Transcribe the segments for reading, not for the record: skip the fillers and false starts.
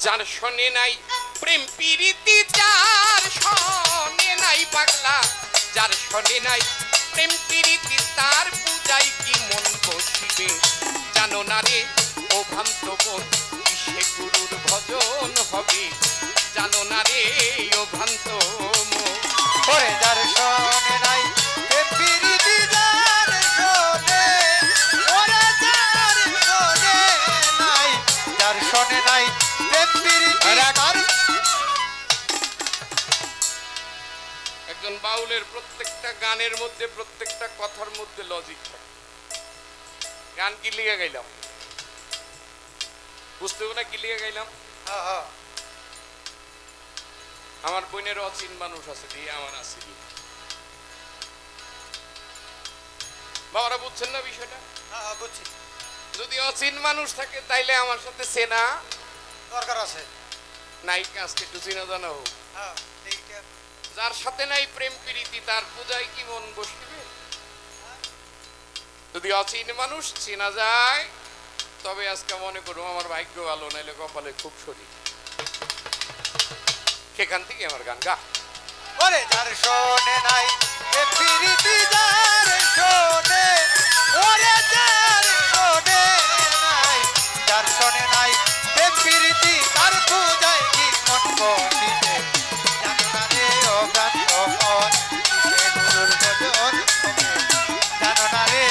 যার শোনে নাই প্রেম প্রীতি, যার শোনে নাই পাগলা, যার শোনে নাই প্রেম প্রীতি, তার পূজায় কি মন বসিবে। জানো না রে ও ভ্রান্ত মন, কিসে গুরুর ভজন হবে। জানো না রে ও ভ্রান্ত মন। ওরে যার শোনে নাই প্রেম প্রীতি, যার শোনে, ওরে যার শোনে নাই, যার শোনে নাই প্রেম প্রীতি, তার। একজন বাউলের প্রত্যেকটা গানের মধ্যে, প্রত্যেকটা কথার মধ্যে লজিক থাকে। গান কি লিখে গাইলাম বুঝতে হবে না, কি লিখে গাইলাম। আমার বোনের অচিন মানুষ আছে দিয়ে আমার আছে বাবারা, বুঝছেন না বিষয়টা? বুঝছি। যদি অচিন মানুষ থাকে তাইলে আমার সাথে চেনা দরকার আছে। নায়িকা আজকে একটু চিনা জানা হোক। যার সাথে নাই প্রেম প্রীতি, তার পূজায় কি মন বসিবে। যদি অচিন মানুষ চেনা যায়, তবে আজকে মনে করো আমার ভাগ্য ভালো, নাইলে কপালে খুব শরীর। সেখান থেকে আমার গান গা। ওরে যার শোনে নাই প্রেম প্রীতি, যার শোনে, ওরে যার শোনে নাই, যার শোনে নাই প্রেম প্রীতি, তার পূজায় কি মন বসিবে। জানো না রে ও ভ্রান্ত মন, কিসে গুরুর ভজন হবে। জানো না রে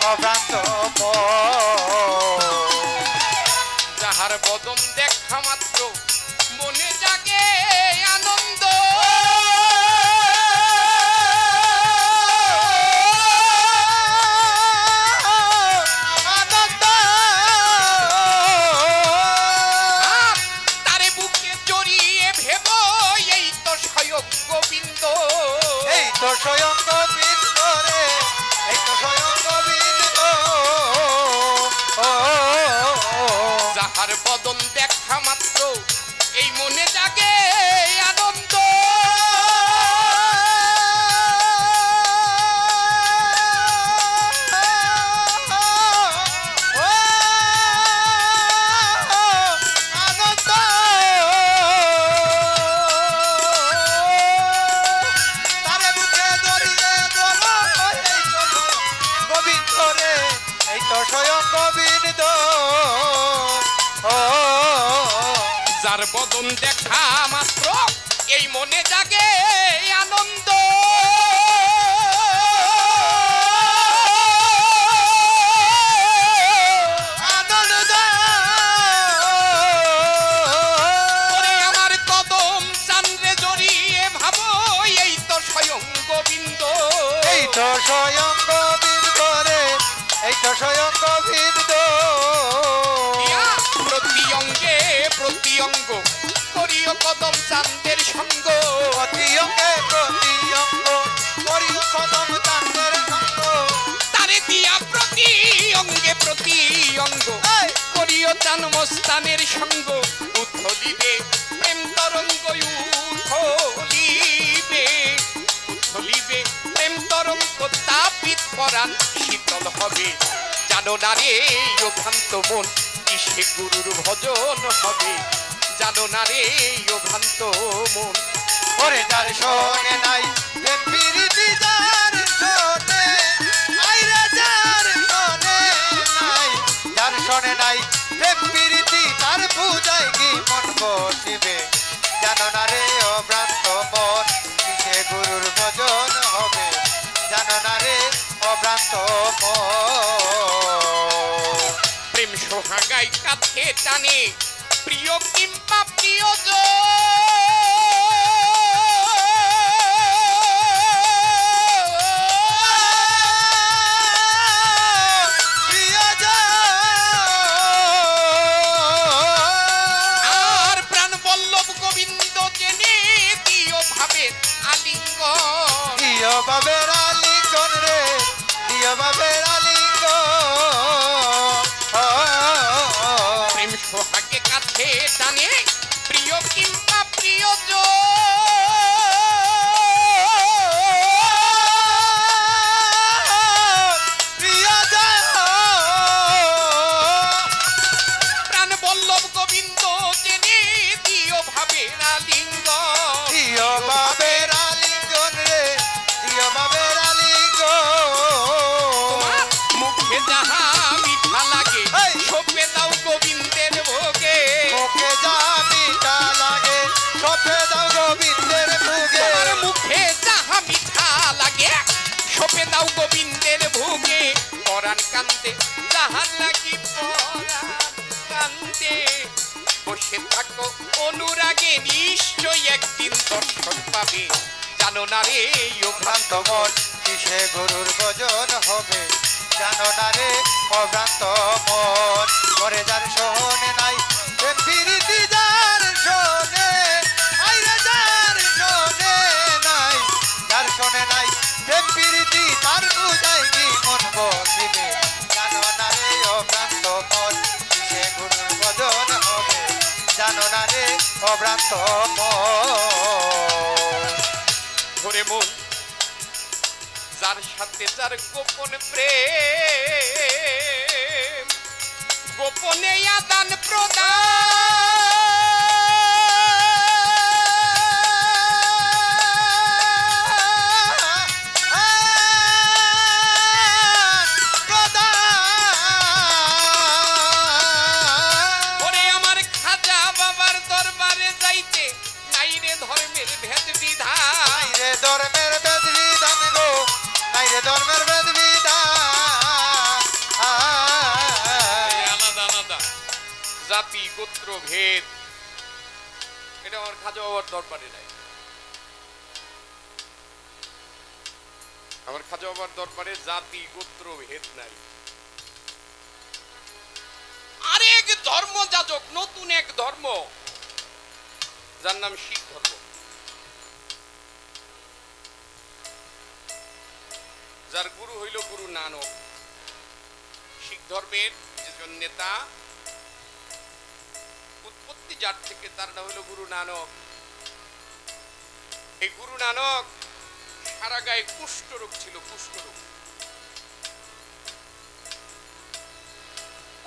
ও ভ্রান্ত মন। যাহার বদন দেখা মাত্র মনে জাগে আনন্দ, আনন্দ, তারে বুকে জড়িয়ে ভেব এই তো স্বয়ং গোবিন্দ। এই তো স্বয়ং গোবিন্দ রে, এই তো স্বয়ং গোবিন্দ। যাহার বদন দেখা মাত্র এই মনে জাগে আনন্দ, আনন্দ, তারে বুকে ধরিয়ে ধরো, এই তো গোবিন্দ রে, এই তো স্বয়ং গোবিন্দ। যার বদন দেখা মাত্র এই মনে জাগে আনন্দ, আনন্দ, ওরে আমার কদম চান্দ্রে জড়িয়ে ভাবো এই তো স্বয়ং গোবিন্দ। এই তো স্বয়ং গোবিন্দ রে, এই তো স্বয়ং গোবিন্দ। ইয়া প্রতি অঙ্গে প্রতি অঙ্গ করিও কদম চান্দের সঙ্গ, প্রতি অঙ্গে প্রতি অঙ্গ করিও কদম চাঁদের সঙ্গ। তারে দিয়া প্রতি অঙ্গে প্রতি অঙ্গ এই! করিও চান মস্তানের সঙ্গ। উথলিবে প্রেম তরঙ্গ, উথলিবে উথলিবে প্রেম তরঙ্গ, তাপিত পরাণ শীতল হবে। জানো না রে ও ভ্রান্ত মন, কিসে গুরুর ভজন হবে। জানো না রে ও ভ্রান্ত মন। ওরে যার শোনে নাই প্রেম প্রীতি, যার শোনে, আইরে যার শোনে নাই, যার শোনে নাই প্রেম প্রীতি, তার পূজায় কি মন বসিবে। জানো না রে ও ভ্রান্ত মন, কিসে গুরুর ভজন হবে। জানো না রে ও ভ্রান্ত মন। প্রেম সোহাগাই কাছে টানে প্রিয় কিংবা প্রিয়জন, আর প্রাণ বল্লভ গোবিন্দ জেনে দিও ভাবের আলিঙ্গন। দিও বাবের আলিঙ্গন রে, দিও বাবের আলিঙ্গন। প্রেম সোহাগে কাছে টানে প্রিয় কিংবা প্রিয়জন, প্রাণ বল্লভ গোবিন্দ জেনে কান্দে যাহার লাগি পরাণ কান্দে বসে থাকো অনুরাগে নিশ্চয় একদিন দর্শন পাবে জানো না রে ও ভ্রান্ত মন কিসে গুরুর ভজন হবে জানো না রে অভ্রান্ত মন করে যার শোনে নাই প্রেম প্রীতি যার শোনে আইরে যার শোনে নাই যার শোনে নাই প্রেম প্রীতি তার পূজায় কি মন বসিবে জানো না রে অভ্রান্ত মন কিসে গুরুর ভজন হবে জানো না রে অভ্রান্ত মন ধরে মন যার সাথে যার গোপন প্রেম গোপনে আদান প্রদান ওরে আমার খাজা বাবার দরবারে যাইতে নাই রে ধর্মের ভেদ বিধান নাইরে ধর্মের বেদ বিধান গো নাইরে ধর্মের বেদ বিধান আলাদা আলাদা জাতি গোত্র ভেদ এটা আমার খাজা বাবার দরবারে নাই আমার খাজা বাবার দরবারে জাতি গোত্র ভেদ নাই আরেক ধর্ম যাজক নতুন এক ধর্ম যার নাম শিখ ধর্ম যার গুরু হইল গুরু নানক শিখ ধর্মের যেজন নেতা উৎপত্তি যার থেকে তার নাম হইল গুরু নানক এই গুরু নানক সারা গায়ে কুষ্ঠরোগ ছিল কুষ্ঠরোগ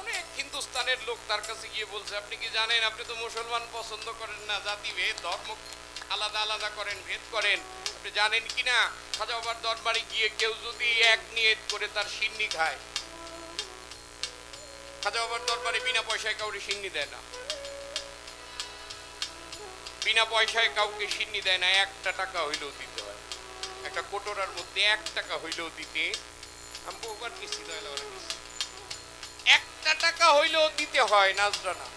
অনেক হিন্দুস্তানের লোক তার কাছে গিয়ে বলছে আপনি কি জানেন আপনি তো মুসলমান পছন্দ করেন না জাতি ভেদ ধর্ম আলাদা আলাদা করেন ভেদ করেন আপনি জানেন কিনা খাজা বাবার দরবারে গিয়ে কেউ যদি এক নিয়ত করে তার সিন্নি খায় খাজা বাবার দরবারে বিনা পয়সায় কাউকে সিন্নি দেয় না বিনা পয়সায় কাউকে সিন্নি দেয় না 1 টাকা হইলেও দিতে হয় একটা কোটরার মধ্যে 1 টাকা হইলেও দিতে আমি বহুবার কিস্তি দেয় 1 টাকা হইলেও দিতে হয় নাজরানা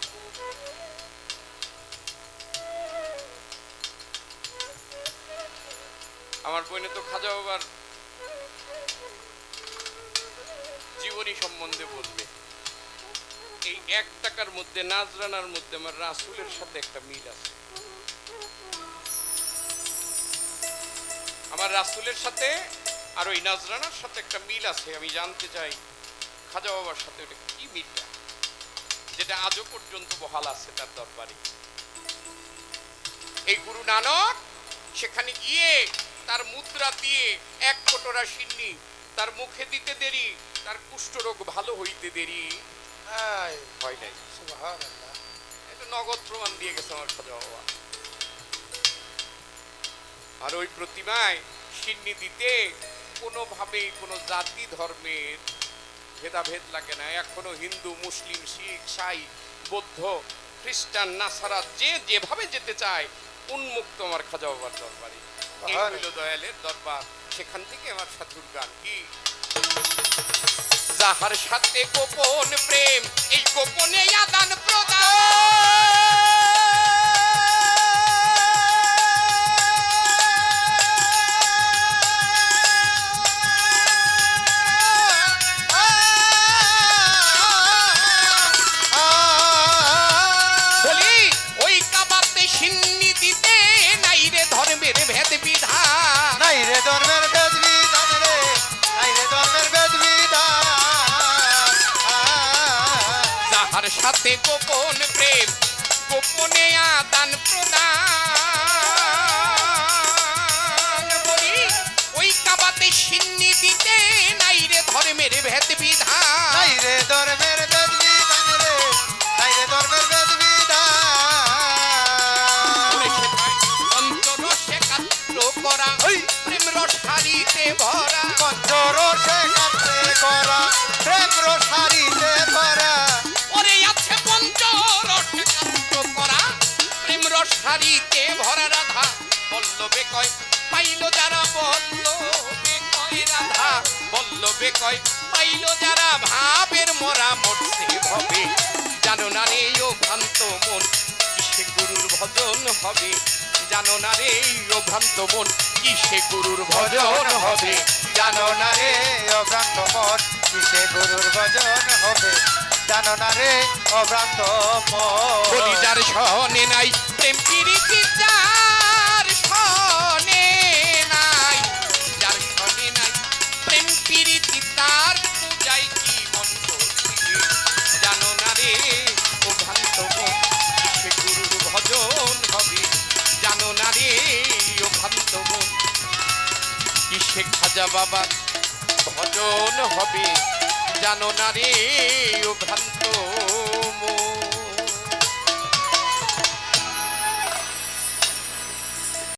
আমার বোনে তো খাজা বাবার জীবনী সম্বন্ধে বলবে এই 1 টাকার মধ্যে নাজরানার মধ্যে আমার রাসূলের সাথে একটা মিল আছে আমার রাসূলের সাথে আর ওই নাজরানার সাথে একটা মিল আছে আমি জানতে চাই খাজা বাবার সাথে ওটা কি মিলটা যেটা আজও পর্যন্ত বহাল আছে তার দরবারে এই গুরু নানক সেখানে গিয়ে তার মুদ্রা দিয়ে 1 কোটরা সিন্নি তার মুখে দিতে দেরি তার কুষ্ঠরোগ ভালো হইতে দেরি হয় নাই সুবহানাল্লাহ এটা নগদ প্রমাণ দিয়ে গেছে আমার খাজা বাবা আর ওই প্রতিমায় সিন্নি দিতে কোনোভাবেই কোনো জাতি ধর্মের ভেদাভেদ লাগে না এখনো হিন্দু মুসলিম শিখ সাই বৌদ্ধ খ্রিস্টান নাসারা যে যেভাবে যেতে চায় উন্মুক্ত আমার খাজা বাবার দরবারে এই হইল দয়ালের দরবার সেখান থেকে আমার সাধুর গান কি যাহার সাথে গোপন প্রেম এই গোপনে আদান প্রদান বলি ওই কাবাতে সিন্নি দিতে নাই রে ধর্মের ভেদ বিধান নাইরে ধর্মের বেদ বিধান রে নাইরে ধর্মের বেদ বিধান যাহার সাথে গোপন প্রেম গোপনে আদান প্রদান বলি ওই কাবাতে সিন্নি দিতে নাই রে ধর্মের ভেদ বিধান নাইরে ধর্মের বেদ বিধান রে নাইরে ধর্মের বেদ বিধান পঞ্চরসে কাত্র করা প্রেম রসারিতে ভরা পঞ্চরসে কাটে করা প্রেম রসারিতে ভরা ওরে আছে পঞ্চরসে কাত্র করা প্রেম রসারিতে ভরা রাধা বল্লভে কয় পাইল যারা বল্লভে কয় রাধা বল্লভে কয় পাইল ছিল যারা ভাবের মরা মরছে হবে জানো না রে ও ভ্রান্ত মন কিসে গুরুর ভজন হবে জানো না রে ও ভ্রান্ত মন কিসে গুরুর ভজন হবে জানো না রে অভ্রান্ত মন কিসে গুরুর ভজন হবে জানো না রে অভ্রান্ত বলি মন যার সনে নাই প্রেম প্রীতি যার সনে নাই যার সনে নাই প্রেম প্রীতি তার পূজায় কি মন বসিবে জানো না রে ও ভ্রান্ত মন কিসে গুরুর ভজন হবে জানো না রে ও ভ্রান্ত মন কিসে খাজা বাবার ভজন হবে জানো না রে ও ভ্রান্ত